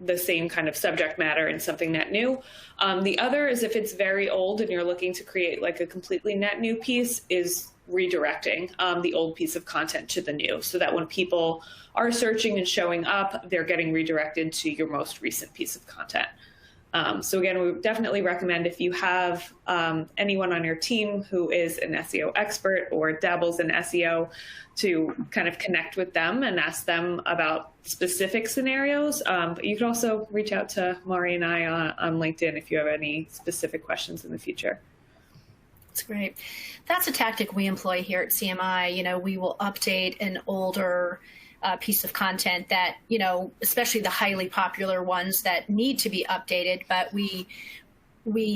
the same kind of subject matter and something net new. The other is if it's very old and you're looking to create like a completely net new piece, is redirecting the old piece of content to the new, so that when people are searching and showing up, they're getting redirected to your most recent piece of content. So again, we definitely recommend, if you have anyone on your team who is an SEO expert or dabbles in SEO, to kind of connect with them and ask them about specific scenarios. But you can also reach out to Mari and I on LinkedIn if you have any specific questions in the future. That's great. That's a tactic we employ here at CMI. You know, we will update an older piece of content that, you know, especially the highly popular ones that need to be updated, but we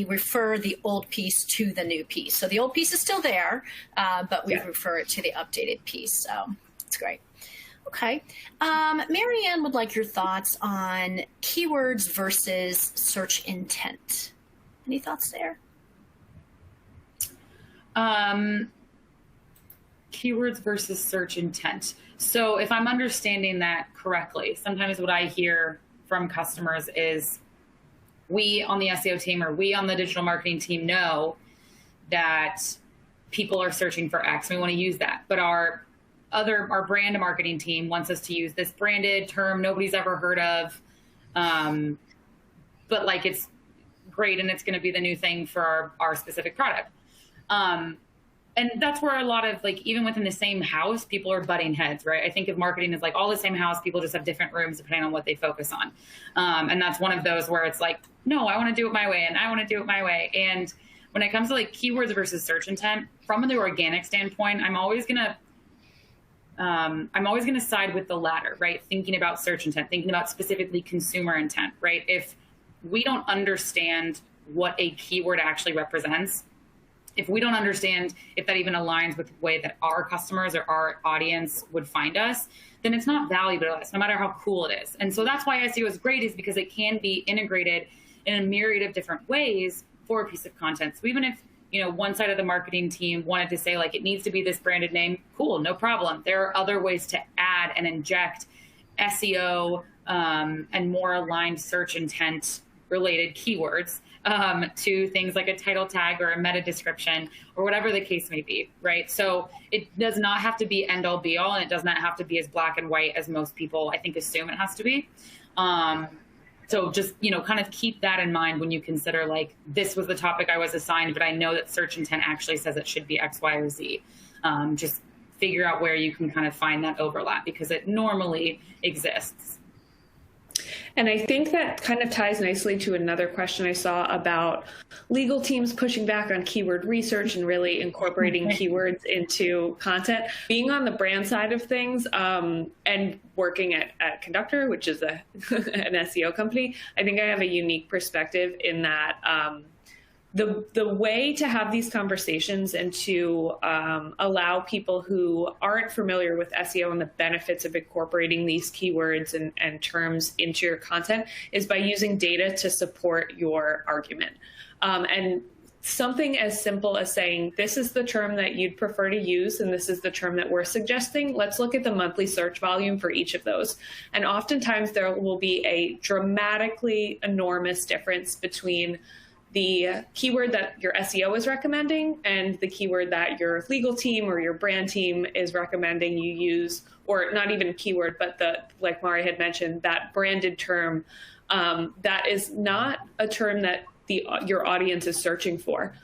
refer the old piece to the new piece. So the old piece is still there, but we refer it to the updated piece. So it's great. Okay. Marianne would like your thoughts on keywords versus search intent. Any thoughts there? Keywords versus search intent. So if I'm understanding that correctly, sometimes what I hear from customers is, we on the SEO team or we on the digital marketing team know that people are searching for X. We want to use that. But our brand marketing team wants us to use this branded term nobody's ever heard of. But like, it's great and it's going to be the new thing for our specific product. And that's where a lot of, like, even within the same house, people are butting heads, right? I think of marketing as like all the same house, people just have different rooms depending on what they focus on. And that's one of those where it's like, no, I want to do it my way and I want to do it my way. And when it comes to like keywords versus search intent, from the organic standpoint, I'm always going to side with the latter, right? Thinking about search intent, thinking about specifically consumer intent, right? If we don't understand what a keyword actually represents, if we don't understand if that even aligns with the way that our customers or our audience would find us, then it's not valuable to us, no matter how cool it is. And so that's why SEO is great, is because it can be integrated in a myriad of different ways for a piece of content. So even if, you know, one side of the marketing team wanted to say like, it needs to be this branded name, cool, no problem. There are other ways to add and inject SEO and more aligned search intent related keywords to things like a title tag or a meta description or whatever the case may be, right? So it does not have to be end all be all, and it does not have to be as black and white as most people, I think, assume it has to be. So just, you know, kind of keep that in mind when you consider like, this was the topic I was assigned, but I know that search intent actually says it should be X, Y, or Z. Just figure out where you can kind of find that overlap, because it normally exists. And I think that kind of ties nicely to another question I saw about legal teams pushing back on keyword research and really incorporating keywords into content. Being on the brand side of things and working at Conductor, which is an SEO company, I think I have a unique perspective in that the way to have these conversations and to allow people who aren't familiar with SEO and the benefits of incorporating these keywords and terms into your content is by using data to support your argument. And something as simple as saying, this is the term that you'd prefer to use, and this is the term that we're suggesting. Let's look at the monthly search volume for each of those. And oftentimes there will be a dramatically enormous difference between the keyword that your SEO is recommending and the keyword that your legal team or your brand team is recommending you use, or not even a keyword, but like Mari had mentioned, that branded term, that is not a term that your audience is searching for.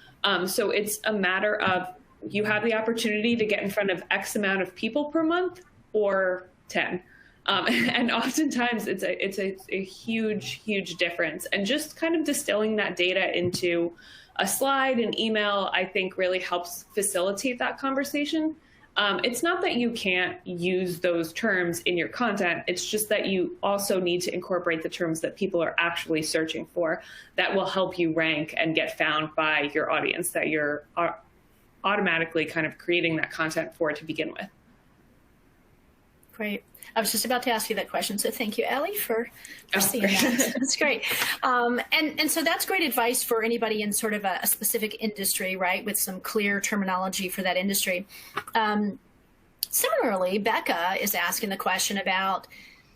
So it's a matter of, you have the opportunity to get in front of X amount of people per month or 10. And oftentimes it's a huge difference. And just kind of distilling that data into a slide, an email, I think really helps facilitate that conversation. It's not that you can't use those terms in your content. It's just that you also need to incorporate the terms that people are actually searching for that will help you rank and get found by your audience that you're automatically kind of creating that content for to begin with. Great. I was just about to ask you that question, so thank you, Allie, for seeing that. That's great. And so that's great advice for anybody in sort of a specific industry, right, with some clear terminology for that industry. Similarly, Becca is asking the question about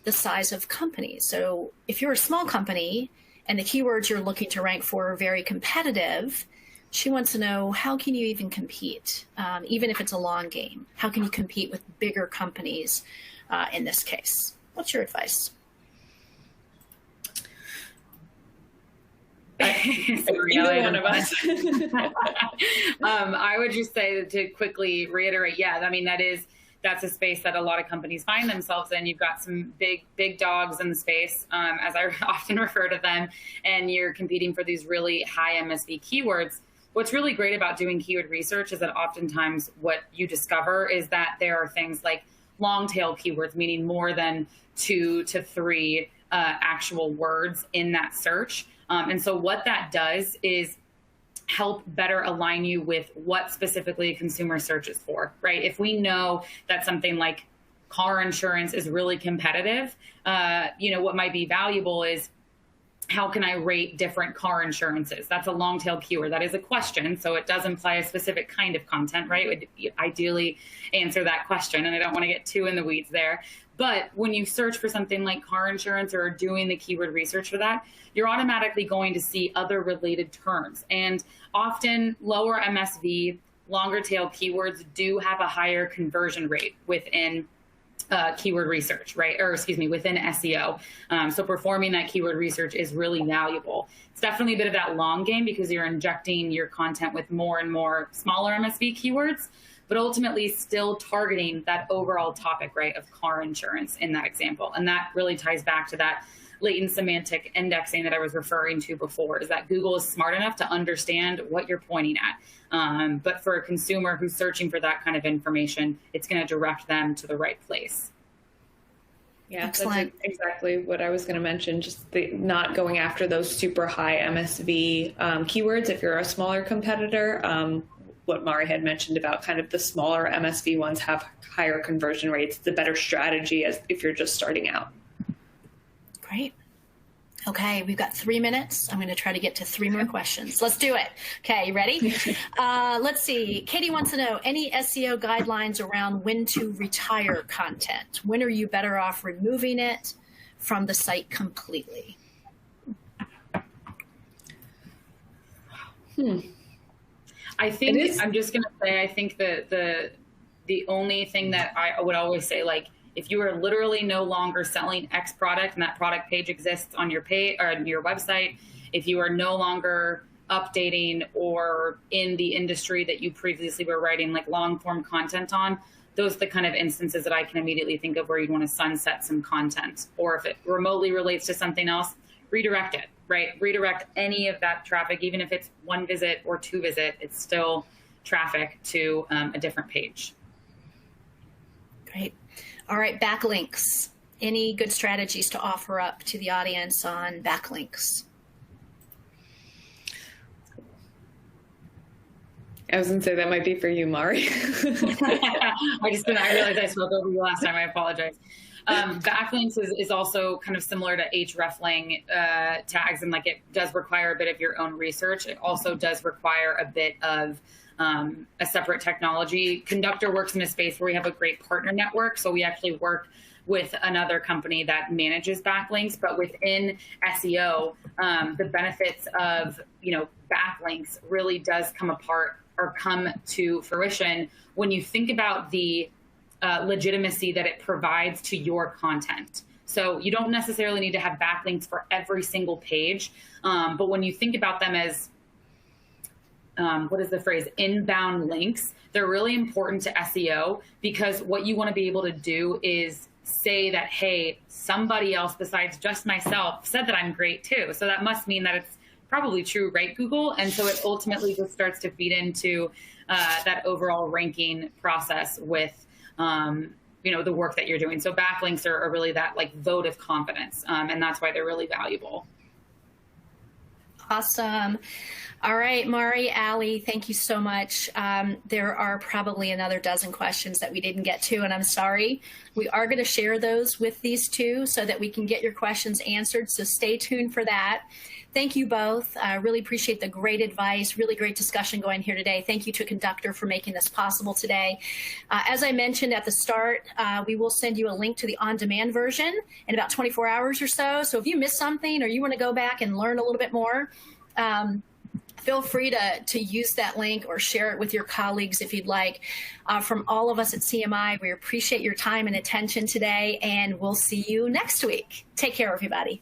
the size of companies. So if you're a small company and the keywords you're looking to rank for are very competitive, she wants to know, how can you even compete? Even if it's a long game, how can you compete with bigger companies in this case? What's your advice? Either one of us. I would just say, to quickly reiterate, yeah, I mean, that's a space that a lot of companies find themselves in. You've got some big dogs in the space, as I often refer to them, and you're competing for these really high MSV keywords. What's really great about doing keyword research is that oftentimes what you discover is that there are things like long tail keywords, meaning more than 2 to 3 actual words in that search. And so what that does is help better align you with what specifically a consumer searches for, right? If we know that something like car insurance is really competitive, what might be valuable is, how can I rate different car insurances? That's a long tail keyword. That is a question. So it does imply a specific kind of content, right? It would ideally answer that question. And I don't want to get too in the weeds there. But when you search for something like car insurance or doing the keyword research for that, you're automatically going to see other related terms. And often lower MSV, longer tail keywords do have a higher conversion rate within keyword research, right? Or excuse me, within SEO. So performing that keyword research is really valuable. It's definitely a bit of that long game because you're injecting your content with more and more smaller MSV keywords, but ultimately still targeting that overall topic, right, of car insurance in that example. And that really ties back to that latent semantic indexing that I was referring to before, is that Google is smart enough to understand what you're pointing at. But for a consumer who's searching for that kind of information, it's going to direct them to the right place. Yeah, excellent. That's exactly what I was going to mention, just not going after those super high MSV keywords if you're a smaller competitor. What Mari had mentioned about kind of the smaller MSV ones have higher conversion rates. It's a better strategy as if you're just starting out. Great. Okay, we've got 3 minutes. I'm going to try to get to 3 more questions. Let's do it. Okay, you ready? Let's see. Katie wants to know, any SEO guidelines around when to retire content? When are you better off removing it from the site completely? I think I'm just going to say, I think that the only thing that I would always say, like, if you are literally no longer selling X product and that product page exists on your page or your website, if you are no longer updating or in the industry that you previously were writing like long form content on, those are the kind of instances that I can immediately think of where you'd want to sunset some content. Or if it remotely relates to something else, redirect it, right? Redirect any of that traffic, even if it's 1 visit or 2 visit, it's still traffic to a different page. Great. All right, backlinks. Any good strategies to offer up to the audience on backlinks? I was going to say that might be for you, Mari. I realized I spoke over you last time. I apologize. Backlinks is also kind of similar to hreflang tags, and like it does require a bit of your own research. It also does require a bit of a separate technology. Conductor works in a space where we have a great partner network. So we actually work with another company that manages backlinks, but within SEO, the benefits of, backlinks really does come to fruition when you think about the legitimacy that it provides to your content. So you don't necessarily need to have backlinks for every single page. But when you think about them as what is the phrase? Inbound links. They're really important to SEO because what you want to be able to do is say that, hey, somebody else besides just myself said that I'm great too. So that must mean that it's probably true, right, Google? And so it ultimately just starts to feed into that overall ranking process with, the work that you're doing. So backlinks are really that like vote of confidence. And that's why they're really valuable. Awesome. All right, Mari, Allie, thank you so much. There are probably another dozen questions that we didn't get to, and I'm sorry. We are going to share those with these two so that we can get your questions answered, so stay tuned for that. Thank you both. I really appreciate the great advice, really great discussion going here today. Thank you to Conductor for making this possible today. As I mentioned at the start, we will send you a link to the on-demand version in about 24 hours or so. So if you missed something or you want to go back and learn a little bit more, feel free to use that link or share it with your colleagues if you'd like. From all of us at CMI, we appreciate your time and attention today, and we'll see you next week. Take care, everybody.